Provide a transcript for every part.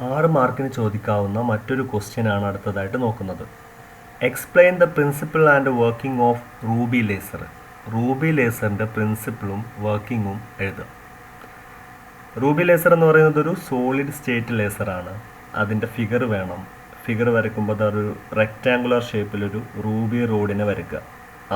6 മാർക്കിന് ചോദിക്കാവുന്ന മറ്റൊരു ക്വസ്റ്റ്യൻ ആണ് അടുത്തതായിട്ട് നോക്കുന്നത്. Explain the principle and working of ruby laser. Ruby ലേസറിൻ്റെ പ്രിൻസിപ്പിളും വർക്കിങ്ങും എഴുതുക. റൂബി ലേസർ എന്ന് പറയുന്നത് ഒരു സോളിഡ് സ്റ്റേറ്റ് ലേസറാണ്. അതിൻ്റെ ഫിഗർ വേണം. ഫിഗർ വരയ്ക്കുമ്പോൾ അതൊരു റെക്റ്റാങ്കുലർ ഷേപ്പിലൊരു റൂബി റോഡിനെ വരയ്ക്കുക.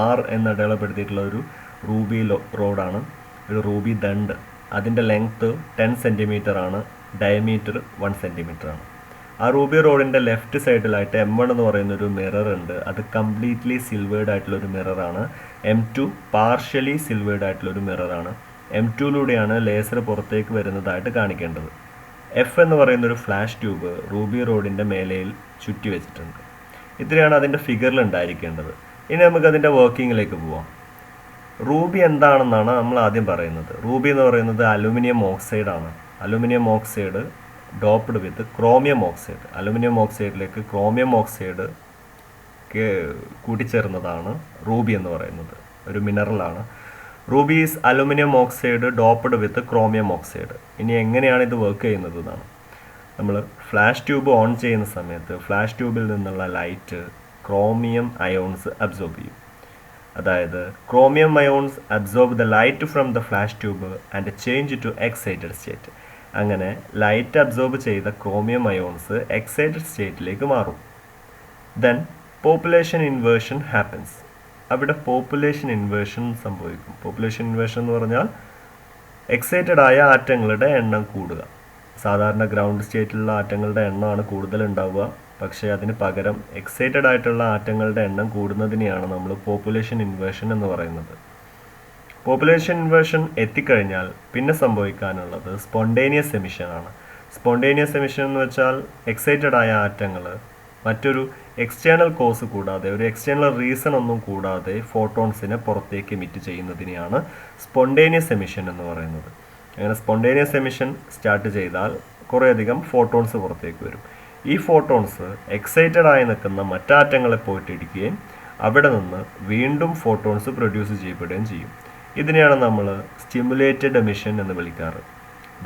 ആർ എന്ന് അടയാളപ്പെടുത്തിയിട്ടുള്ള ഒരു റൂബി റോഡാണ്, ഒരു റൂബി ദണ്ട്. അതിൻ്റെ ലെങ്ത്ത് 10 സെൻറ്റിമീറ്റർ ആണ്, ഡയമീറ്റർ 1 സെൻറ്റിമീറ്റർ ആണ്. ആ റൂബി റോഡിൻ്റെ ലെഫ്റ്റ് സൈഡിലായിട്ട് M1 എന്ന് പറയുന്ന ഒരു മിറർ ഉണ്ട്. അത് കംപ്ലീറ്റ്ലി സിൽവേർഡ് ആയിട്ടുള്ളൊരു മിററാണ്. M2 പാർഷ്യലി സിൽവേർഡ് ആയിട്ടുള്ളൊരു മിററാണ്. M2ലൂടെയാണ് ലേസർ പുറത്തേക്ക് വരുന്നതായിട്ട് കാണിക്കേണ്ടത്. F എന്ന് പറയുന്നൊരു ഫ്ലാഷ് ട്യൂബ് റൂബി റോഡിൻ്റെ മേലയിൽ ചുറ്റി വെച്ചിട്ടുണ്ട്. ഇത്രയാണ് അതിൻ്റെ ഫിഗറിൽ ഉണ്ടായിരിക്കേണ്ടത്. ഇനി നമുക്ക് അതിൻ്റെ വർക്കിങ്ങിലേക്ക് പോവാം. റൂബി എന്താണെന്നാണ് നമ്മൾ ആദ്യം പറയുന്നത്. റൂബി എന്ന് പറയുന്നത് അലുമിനിയം ഓക്സൈഡ് ആണ്. Aluminium oxide doped with chromium oxide. അലുമിനിയം ഓക്സൈഡിലേക്ക് ക്രോമിയം ഓക്സൈഡ് കൂട്ടിച്ചേർന്നതാണ് റൂബി എന്ന് പറയുന്നത്. ഒരു മിനറലാണ്. Ruby is aluminium oxide doped with chromium oxide. ഇനി എങ്ങനെയാണ് ഇത് വർക്ക് ചെയ്യുന്നത് എന്നാണ്. നമ്മൾ ഫ്ലാഷ് ട്യൂബ് ഓൺ ചെയ്യുന്ന സമയത്ത് ഫ്ലാഷ് ട്യൂബിൽ നിന്നുള്ള ലൈറ്റ് ക്രോമിയം അയോൺസ് അബ്സോർബ് ചെയ്യും. അതായത് chromium ions absorb the light from the flash tube and change to excited state. അങ്ങനെ ലൈറ്റ് അബ്സോർബ് ചെയ്ത ക്രോമിയം അയോൺസ് എക്സൈറ്റഡ് സ്റ്റേറ്റിലേക്ക് മാറും. Then population inversion happens. അവിടെ പോപ്പുലേഷൻ ഇൻവേർഷൻ സംഭവിക്കും. പോപ്പുലേഷൻ ഇൻവേർഷൻ എന്ന് പറഞ്ഞാൽ എക്സൈറ്റഡ് ആയ ആറ്റങ്ങളുടെ എണ്ണം കൂടുക. സാധാരണ ഗ്രൗണ്ട് സ്റ്റേറ്റിലുള്ള ആറ്റങ്ങളുടെ എണ്ണമാണ് കൂടുതൽ ഉണ്ടാവുക. പക്ഷേ അതിന് പകരം എക്സൈറ്റഡ് ആയിട്ടുള്ള ആറ്റങ്ങളുടെ എണ്ണം കൂടുന്നതിനെയാണ് നമ്മൾ പോപ്പുലേഷൻ ഇൻവേർഷൻ എന്ന് പറയുന്നത്. പോപ്പുലേഷൻ ഇൻവേർഷൻ എത്തിക്കഴിഞ്ഞാൽ പിന്നെ സംഭവിക്കാനുള്ളത് സ്പോണ്ടേനിയസ് എമിഷൻ ആണ്. സ്പോണ്ടേനിയസ് എമിഷൻ എന്ന് വെച്ചാൽ എക്സൈറ്റഡ് ആയ ആറ്റങ്ങൾ മറ്റൊരു എക്സ്റ്റേണൽ കോസ് കൂടാതെ, ഒരു എക്സ്റ്റേണൽ റീസൺ ഒന്നും കൂടാതെ ഫോട്ടോൺസിനെ പുറത്തേക്ക് എമിറ്റ് ചെയ്യുന്നതിനെയാണ് സ്പോണ്ടേനിയസ് എമിഷൻ എന്ന് പറയുന്നത്. അങ്ങനെ സ്പോണ്ടേനിയസ് എമിഷൻ സ്റ്റാർട്ട് ചെയ്താൽ കുറേയധികം ഫോട്ടോൺസ് പുറത്തേക്ക് വരും. ഈ ഫോട്ടോൺസ് എക്സൈറ്റഡ് ആയി നിൽക്കുന്ന മറ്റാറ്റങ്ങളെ പോയിട്ട് ഇടിക്കുകയും അവിടെ നിന്ന് വീണ്ടും ഫോട്ടോൺസ് പ്രൊഡ്യൂസ് ചെയ്യപ്പെടുകയും ചെയ്യും. ഇതിനെയാണ് നമ്മൾ സ്റ്റിമുലേറ്റഡ് എമിഷൻ എന്ന് വിളിക്കാറ്.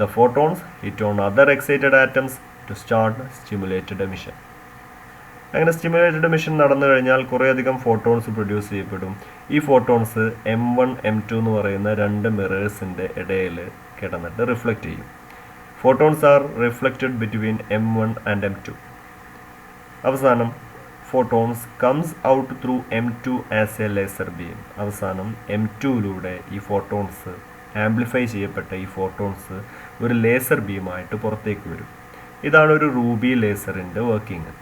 The photons hit on other excited atoms to start stimulated emission. അങ്ങനെ സ്റ്റിമുലേറ്റഡ് എമിഷൻ നടന്നു കഴിഞ്ഞാൽ കുറേയധികം ഫോട്ടോൺസ് പ്രൊഡ്യൂസ് ചെയ്യപ്പെടും. ഈ ഫോട്ടോൺസ് M1 M2 എന്ന് പറയുന്ന രണ്ട് മിറേഴ്സിൻ്റെ ഇടയിൽ കിടന്നിട്ട് റിഫ്ലക്റ്റ് ചെയ്യും. Photons are reflected between M1 and M2. അവസാനം photons comes out through M2 as a laser beam. അവസാനം M2ലൂടെ ഈ ഫോട്ടോൺസ്, ആംപ്ലിഫൈ ചെയ്യപ്പെട്ട ഈ ഫോട്ടോൺസ് ഒരു ലേസർ ബീമായിട്ട് പുറത്തേക്ക് വരും. ഇതാണ് ഒരു റൂബി ലേസറിൻ്റെ വർക്കിംഗ്.